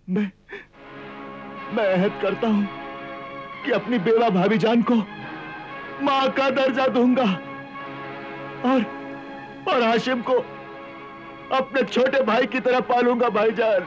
मैं अहद करता हूं कि अपनी बेवा भाभी जान को मां का दर्जा दूंगा और हाशिम को अपने छोटे भाई की तरह पालूंगा भाईजान।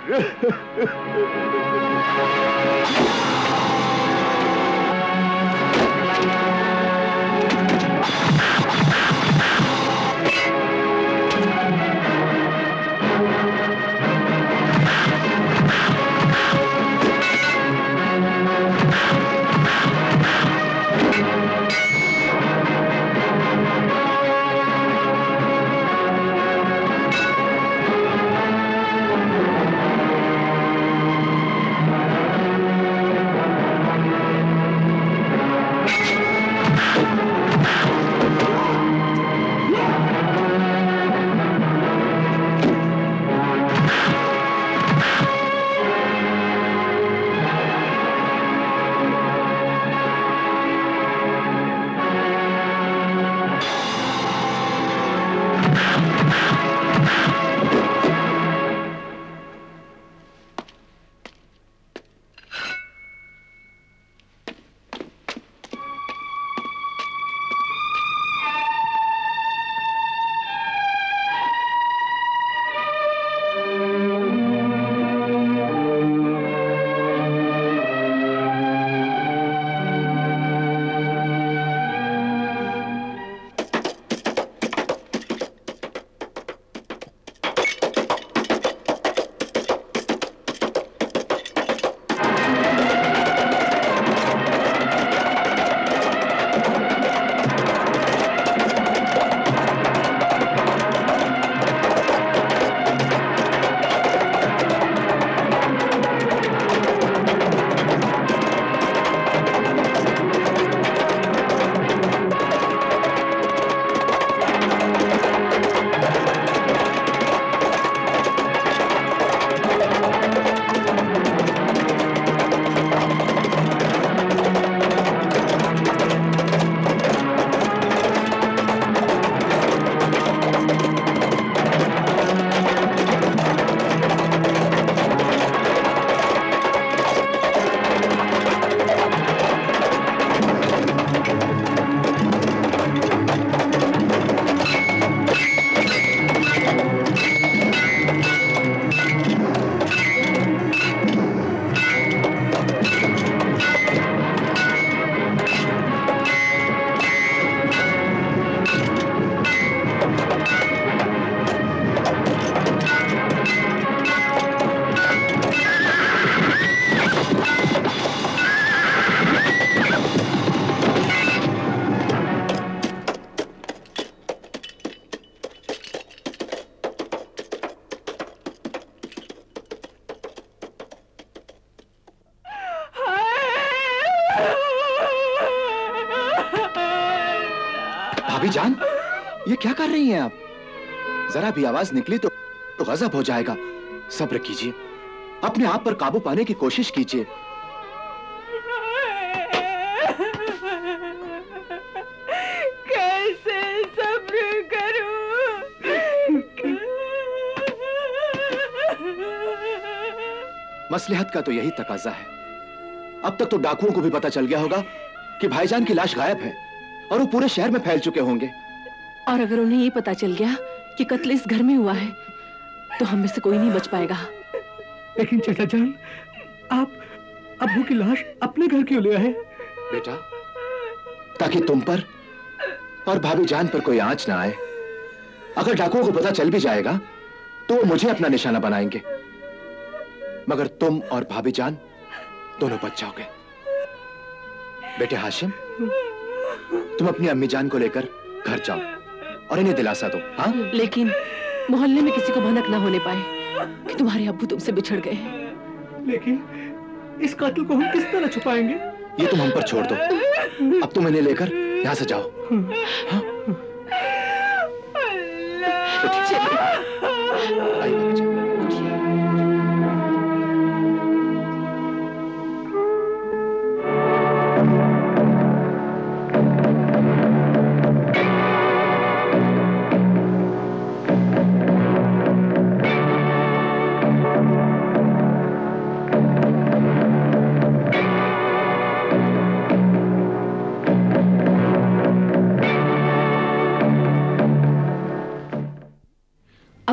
भाभी जान, ये क्या कर रही हैं आप? जरा भी आवाज निकली तो गजब हो जाएगा। सब्र कीजिए, अपने आप पर काबू पाने की कोशिश कीजिए। कैसे सब्र करूं? मसलहत का तो यही तकाजा है। अब तक तो डाकुओं को भी पता चल गया होगा कि भाईजान की लाश गायब है और वो पूरे शहर में फैल चुके होंगे। और अगर उन्हें ये पता चल गया कि कत्ल इस घर में हुआ है तो हम में से कोई नहीं बच पाएगा। लेकिन चाचा जान, आप अब्बू की लाश अपने घर क्यों ले आए? बेटा, ताकि तुम पर और भाभी जान पर कोई आंच ना आए। अगर डाकुओं को पता चल भी जाएगा तो वो मुझे अपना निशाना बनाएंगे, मगर तुम और भाभी जान दोनों बच जाओगे। बेटे हाशिम, तुम अपनी अम्मी जान को लेकर घर जाओ और इन्हें दिलासा दो। हाँ? लेकिन मोहल्ले में किसी को भनक ना होने पाए कि तुम्हारे अब्बू तुमसे बिछड़ गए हैं। लेकिन इस कातिल को हम किस तरह छुपाएंगे? ये तुम हम पर छोड़ दो। अब तुम इन्हें लेकर यहाँ से जाओ। हाँ?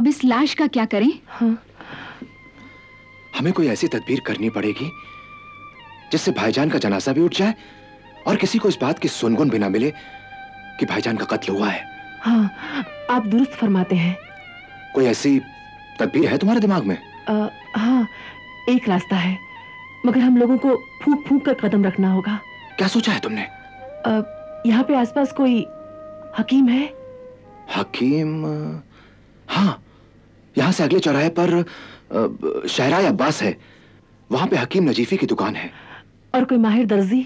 अब इस लाश का क्या करें? हाँ। हमें कोई ऐसी तदबीर करनी पड़ेगी जिससे भाईजान का जनाजा भी उठ जाए और किसी को इस बात की सुनगुन भी ना मिले कि भाईजान का कत्ल हुआ है। हाँ, आप दुरुस्त फरमाते हैं। कोई ऐसी तदबीर है तुम्हारे दिमाग में? हाँ, एक रास्ता है, मगर हम लोगों को फूंक फूंक कर कदम रखना होगा। क्या सोचा है तुमने? यहाँ पे आसपास कोई हकीम है? हकीम? हाँ, यहाँ से अगले चौराहे पर शहराय अब्बास है, वहां पे हकीम नजीफी की दुकान है। और कोई माहिर दर्जी?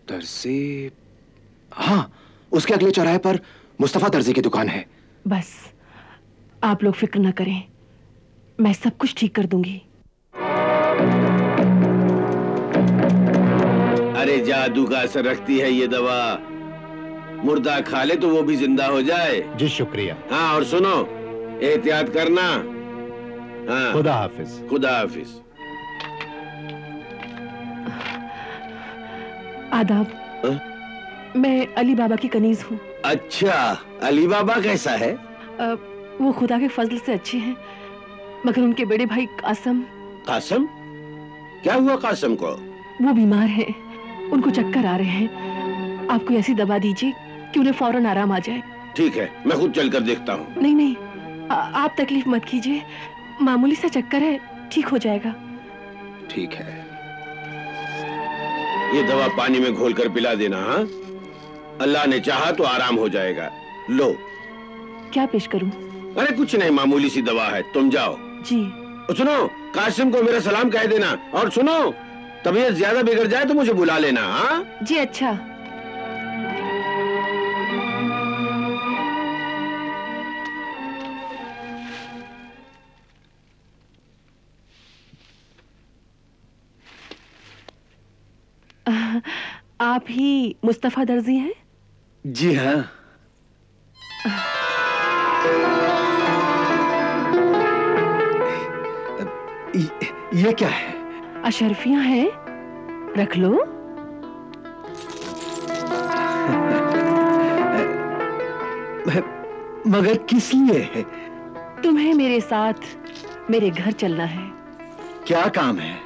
दर्जी? हाँ, उसके अगले चौराहे पर मुस्तफा दर्जी की दुकान है। बस आप लोग फिक्र न करें, मैं सब कुछ ठीक कर दूंगी। अरे जादू का असर रखती है ये दवा, मुर्दा खा ले तो वो भी जिंदा हो जाए। जी शुक्रिया। हाँ, और सुनो, एहतियात करना। हाँ, खुदा हाफिज। खुदा हाफिज। आदाब। मैं अली बाबा की कनीज हूँ। अच्छा, अली बाबा कैसा है? वो खुदा के फजल से अच्छे हैं, मगर उनके बड़े भाई कासम। कासम? क्या हुआ कासम को? वो बीमार हैं, उनको चक्कर आ रहे हैं। आप कोई ऐसी दवा दीजिए कि उन्हें फौरन आराम आ जाए। ठीक है, मैं खुद चलकर देखता हूँ। नहीं नहीं, आप तकलीफ मत कीजिए, मामूली सा चक्कर है, ठीक हो जाएगा। ठीक है। ये दवा पानी में घोलकर पिला देना। हाँ, अल्लाह ने चाहा तो आराम हो जाएगा। लो। क्या पेश करूं? अरे कुछ नहीं, मामूली सी दवा है, तुम जाओ। जी। सुनो, कासिम को मेरा सलाम कह देना, और सुनो, तबीयत ज्यादा बिगड़ जाए तो मुझे बुला लेना। हाँ जी। अच्छा। आप ही मुस्तफा दर्जी हैं? जी हाँ। ये क्या है? अशरफियां हैं, रख लो। मगर किस लिए है? तुम्हें मेरे साथ मेरे घर चलना है। क्या काम है?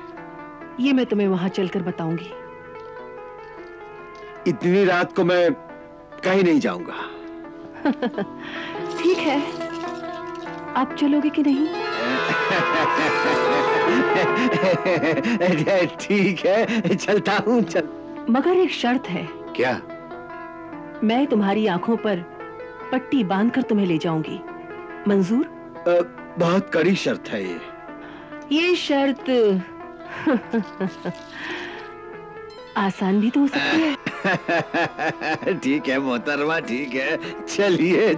ये मैं तुम्हें वहां चलकर बताऊंगी। इतनी रात को मैं कहीं नहीं जाऊंगा। ठीक है, आप चलोगे कि नहीं? ठीक है, चलता हूँ। चल। मगर एक शर्त है। क्या? मैं तुम्हारी आंखों पर पट्टी बांधकर तुम्हें ले जाऊंगी, मंजूर? बहुत कड़ी शर्त है ये शर्त आसान भी तो हो सकती है। ठीक है मोहतरमा, ठीक है, चलिए।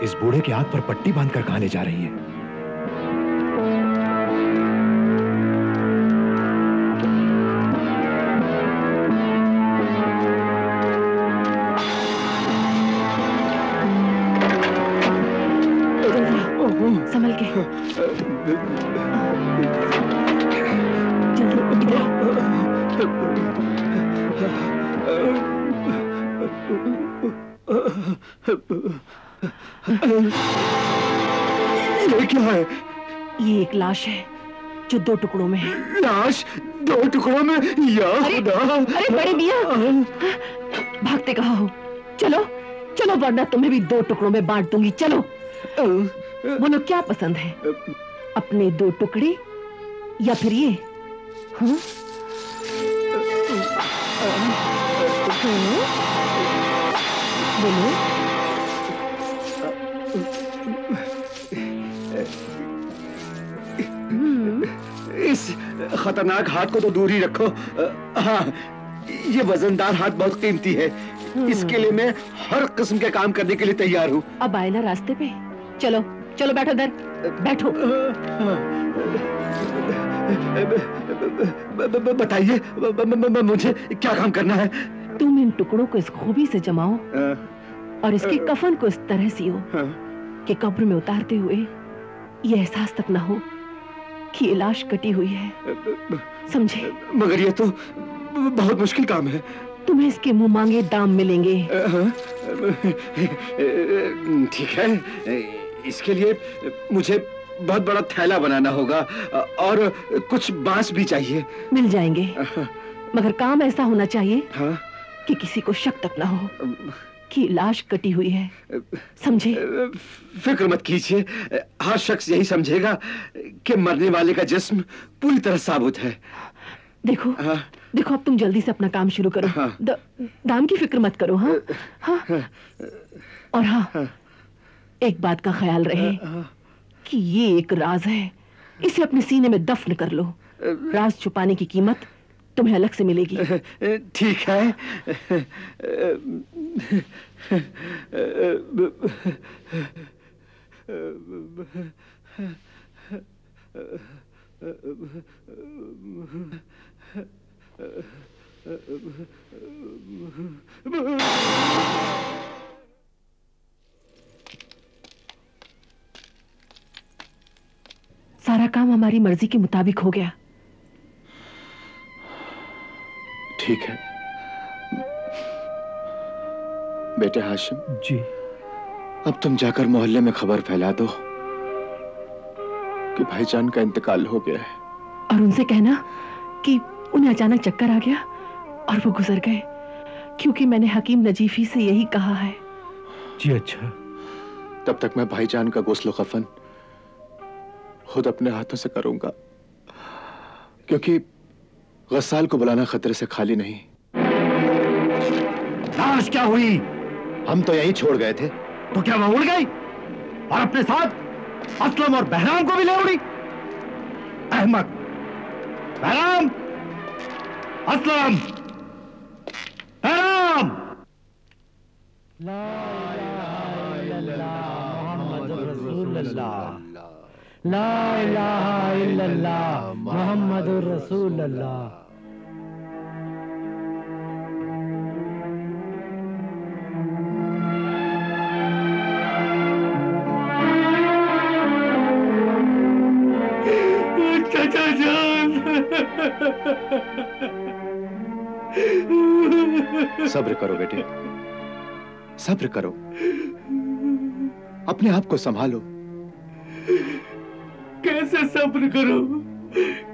इस बूढ़े के हाथ पर पट्टी बांधकर कहां ले जा रही है? संभल के। जल्दी ये क्या है? ये एक लाश है जो 2 टुकड़ों में है। लाश 2 टुकड़ों में? या खुदा! अरे बड़े मियां, भागते कहाँ हो? चलो चलो, वरना तुम्हें भी 2 टुकड़ों में बांट दूंगी। चलो। बोलो क्या पसंद है, अपने 2 टुकड़े या फिर ये? हाँ? बोलो। इस खतरनाक हाथ को तो दूर ही रखो। हाँ, ये वजनदार हाथ बहुत कीमती है। इसके लिए मैं हर किस्म के काम करने के लिए तैयार हूँ। अब आए ना रास्ते पे, चलो चलो बैठो इधर, बैठो। बताइए मुझे क्या काम करना है? तुम इन टुकड़ों को इस खूबी से जमाओ और इसके कफन को इस तरह सियो कि कब्र में उतारते हुए ये एहसास तक ना हो कि ये लाश कटी हुई है, समझे? मगर ये तो बहुत मुश्किल काम है। तुम्हें इसके मुंह मांगे दाम मिलेंगे। ठीक है, इसके लिए मुझे बहुत बड़ा थैला बनाना होगा और कुछ बांस भी चाहिए। मिल जाएंगे, मगर काम ऐसा होना चाहिए कि किसी को शक तक ना हो कि लाश कटी हुई है, समझे? फिक्र मत कीजिए, हर शख्स यही समझेगा कि मरने वाले का जिस्म पूरी तरह साबुत है। देखो देखो, अब तुम जल्दी से अपना काम शुरू करो। दाम की फिक्र मत करो। हाँ हाँ, और हाँ, एक बात का ख्याल रहे कि ये एक राज है, इसे अपने सीने में दफन कर लो। राज छुपाने की कीमत तुम्हें अलग से मिलेगी। ठीक है। सारा काम हमारी मर्जी के मुताबिक हो गया। ठीक है बेटे हाशिम जी। अब तुम जाकर मोहल्ले में खबर फैला दो कि भाईजान का इंतकाल हो गया है, और उनसे कहना कि उन्हें अचानक चक्कर आ गया और वो गुजर गए, क्योंकि मैंने हकीम नजीफी से यही कहा है। जी अच्छा। तब तक मैं भाईजान का गुस्ल कफन खुद अपने हाथों से करूंगा, क्योंकि गस्साल को बुलाना खतरे से खाली नहीं। लाश क्या हुई? हम तो यहीं छोड़ गए थे। तो क्या वो उड़ गई और अपने साथ असलम और बहराम को भी ले उड़ी? अहमद! बहराम! असलम! बहराम! ला इलाहा इल्लल्लाह मुहम्मदुर रसूलुल्लाह, ला इलाहा इल्लल्लाह मुहम्मदुर रसूलुल्लाह। चाचा जान! सब्र करो बेटे, सब्र करो, अपने आप को संभालो। कैसे सब्र करूं?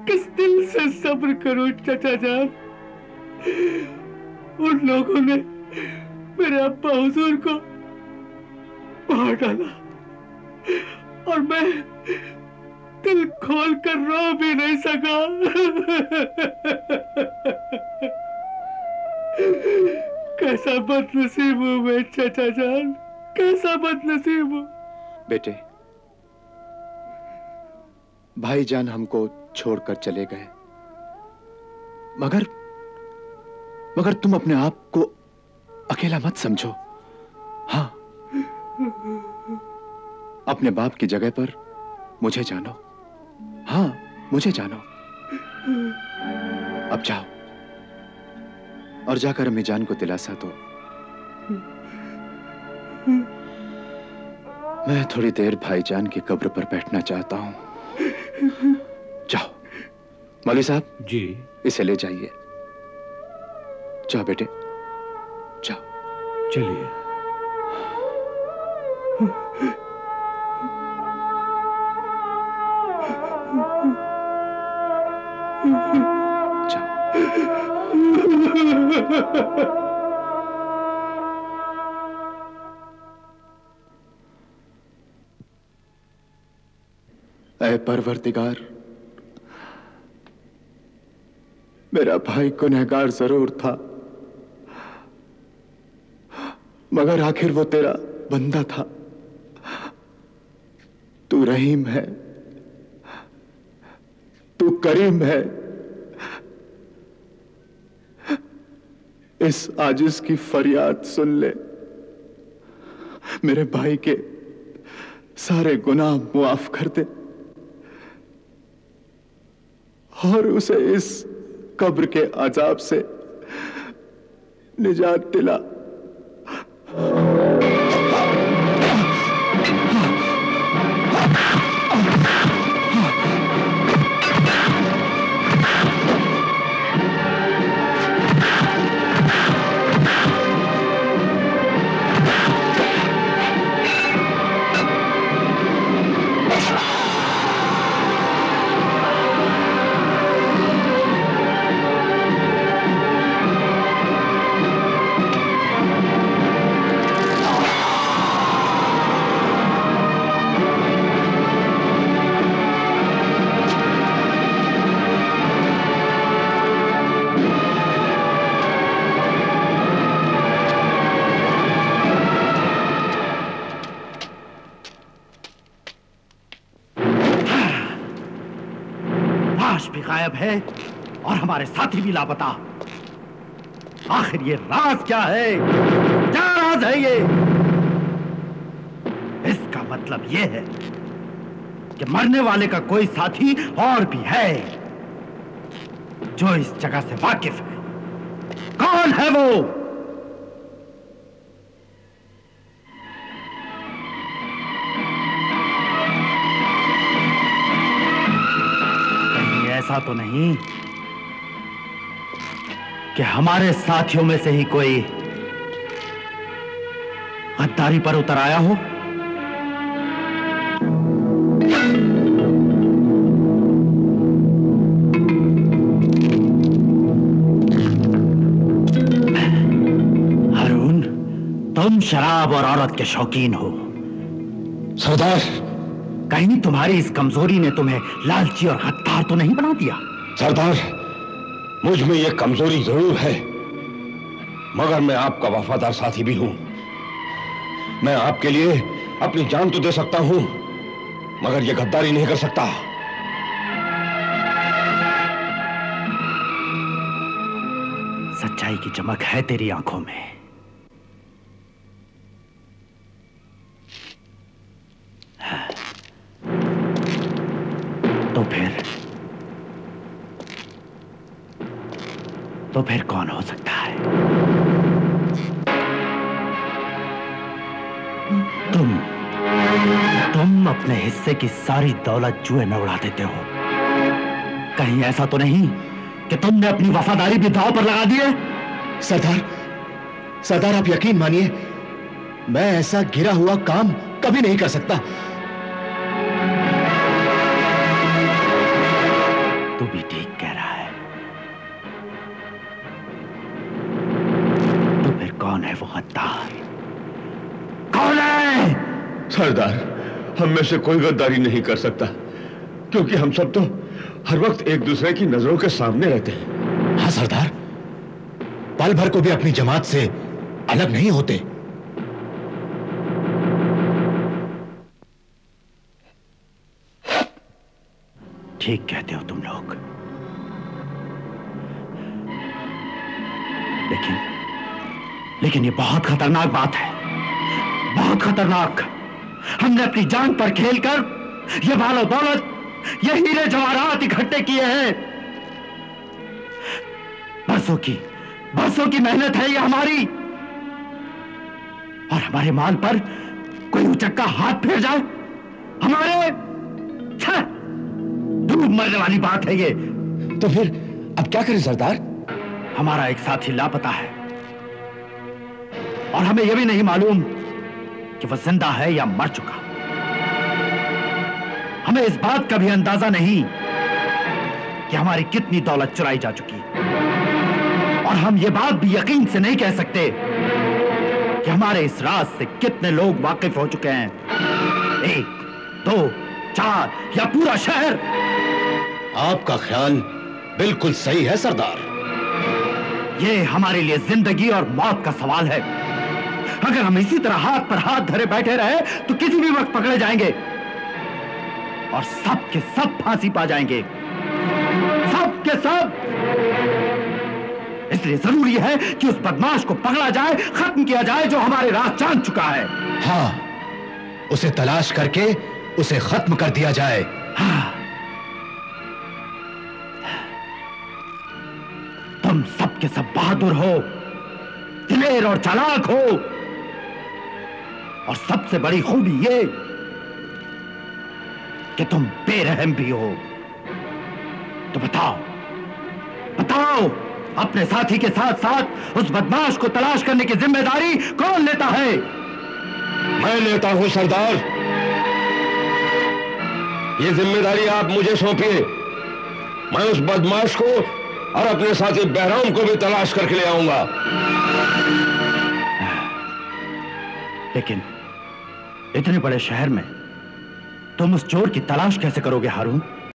किस दिल से सब्र करूं चाचा जान? उन लोगों ने मेरे अब्बा हुजूर को मार डाला और मैं दिल खोल कर रो भी नहीं सका। कैसा बदनसीब हूं मैं चाचा जान, कैसा बदनसीब हूं। बेटे, भाईजान हमको छोड़कर चले गए, मगर तुम अपने आप को अकेला मत समझो। हाँ, अपने बाप की जगह पर मुझे जानो। हाँ, मुझे जानो। अब जाओ और जाकर अम्मी जान को दिलासा दो। मैं थोड़ी देर भाईजान की कब्र पर बैठना चाहता हूं। जाओ मौलवी साहब जी, इसे ले जाइए। जाओ बेटे, जाओ। चलिए। ऐ परवरदिगार, मेरा भाई गुनहगार जरूर था, मगर आखिर वो तेरा बंदा था। तू रहीम है, तू करीम है। इस आजिज की फरियाद सुन ले। मेरे भाई के सारे गुनाह मुआफ कर दे और उसे इस कब्र के अजाब से निजात दिला। भी गायब है और हमारे साथी भी लापता। आखिर ये राज क्या है? क्या राज है ये? इसका मतलब ये है कि मरने वाले का कोई साथी और भी है जो इस जगह से वाकिफ है। कौन है वो? ऐसा तो नहीं कि हमारे साथियों में से ही कोई गद्दारी पर उतर आया हो? हारून, तुम शराब और औरत के शौकीन हो। सरदार, कहीं तुम्हारी इस कमजोरी ने तुम्हें लालची और गद्दार तो नहीं बना दिया? सरदार, मुझ में यह कमजोरी जरूर है, मगर मैं आपका वफादार साथी भी हूं। मैं आपके लिए अपनी जान तो दे सकता हूं, मगर यह गद्दारी नहीं कर सकता। सच्चाई की चमक है तेरी आंखों में। तो फिर कौन हो सकता है? तुम अपने हिस्से की सारी दौलत जुए में उड़ा देते हो। कहीं ऐसा तो नहीं कि तुमने अपनी वफादारी भी दांव पर लगा दी है? सरदार, आप यकीन मानिए, मैं ऐसा गिरा हुआ काम कभी नहीं कर सकता। तू भी ठीक कह रहा है। तो फिर कौन है वो गद्दार? कौन है? सरदार, हम में से कोई गद्दारी नहीं कर सकता, क्योंकि हम सब तो हर वक्त एक दूसरे की नजरों के सामने रहते हैं। हाँ सरदार, पल भर को भी अपनी जमात से अलग नहीं होते। ठीक कहते हो तुम लोग, लेकिन ये बहुत खतरनाक बात है, बहुत खतरनाक। हमने अपनी जान पर खेलकर ये मालो दौलत, ये हीरे जवाहरात इकट्ठे किए हैं। बरसों की मेहनत है ये हमारी, और हमारे माल पर कोई उचक्का हाथ फेर जाए, हमारे डूब मरने वाली बात है ये। तो फिर अब क्या करें सरदार? हमारा एक साथी लापता है और हमें यह भी नहीं मालूम कि वह जिंदा है या मर चुका। हमें इस बात का भी अंदाजा नहीं कि हमारी कितनी दौलत चुराई जा चुकी है, और हम ये बात भी यकीन से नहीं कह सकते कि हमारे इस राज से कितने लोग वाकिफ हो चुके हैं। 1, 2, 4 या पूरा शहर। आपका ख्याल बिल्कुल सही है सरदार। ये हमारे लिए जिंदगी और मौत का सवाल है। अगर हम इसी तरह हाथ पर हाथ धरे बैठे रहे तो किसी भी वक्त पकड़े जाएंगे और सब के सब फांसी पा जाएंगे, सब के सब। इसलिए जरूरी है कि उस बदमाश को पकड़ा जाए, खत्म किया जाए जो हमारे राज जान चुका है। हाँ, उसे तलाश करके उसे खत्म कर दिया जाए। हाँ। तुम सब के सब बहादुर हो, दिलेर और चालाक हो, और सबसे बड़ी खूबी ये कि तुम बेरहम भी हो। तो बताओ बताओ, अपने साथी के साथ साथ उस बदमाश को तलाश करने की जिम्मेदारी कौन लेता है? मैं लेता हूं सरदार। ये जिम्मेदारी आप मुझे सौंपिए। मैं उस बदमाश को और अपने साथी बहराम को भी तलाश करके ले आऊंगा। लेकिन इतने बड़े शहर में तुम उस चोर की तलाश कैसे करोगे हारून?